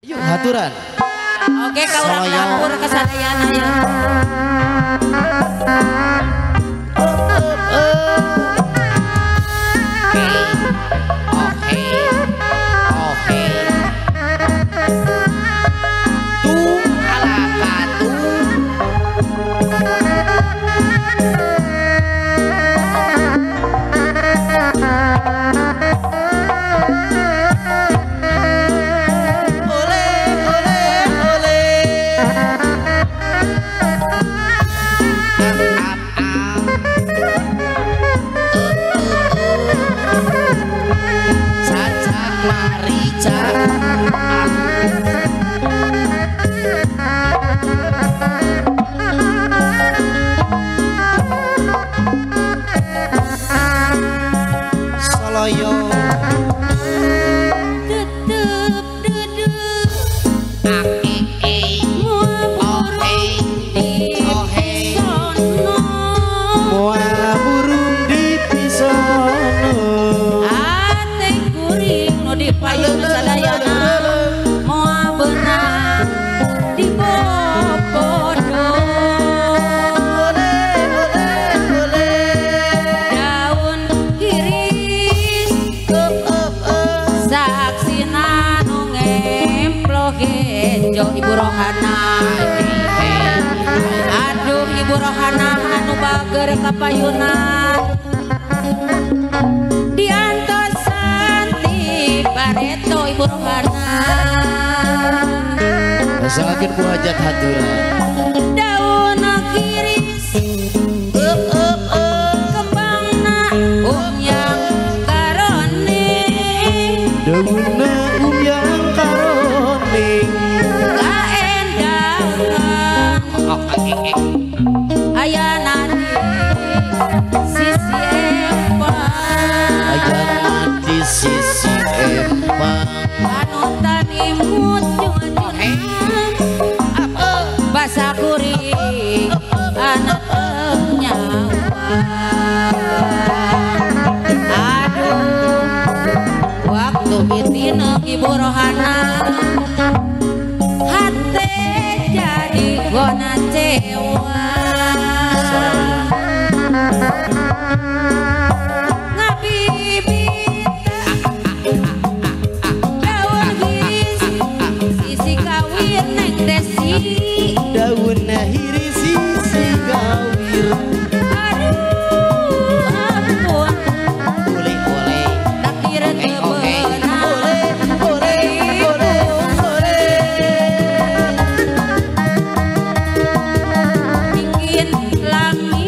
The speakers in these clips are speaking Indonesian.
Yuk haturan. Oke kalau dapur kesadayana ya. Ibu Rohana, aduh Ibu Rohana anu bager kapayunan diantos santi pareto Ibu Rohana masalahkan ku hajat haturan daun kiris kembangna yang karoning daunna yang karoning ayana di sisi empang panutan imut basa kuring anak nyawa aduh waktu bitina Ibu Rohana hati jadi gona cewa daun nahiri sisi gawir aduh ampun oleh tak kira kebenar bikin langit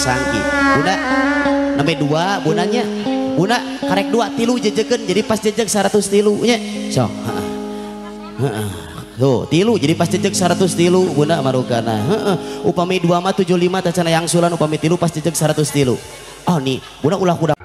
sangki bunda nembe 2 bunanya bunda karek 2 tilu jejegen jadi pas jejeg 100 tilunya sok tuh tilu jadi pas jejeg 100 tilu bunda marukana upami 2 mah 75 tacana yang sulan upami tilu pas jejeg 100 tilu oh nih bunda ulah kuda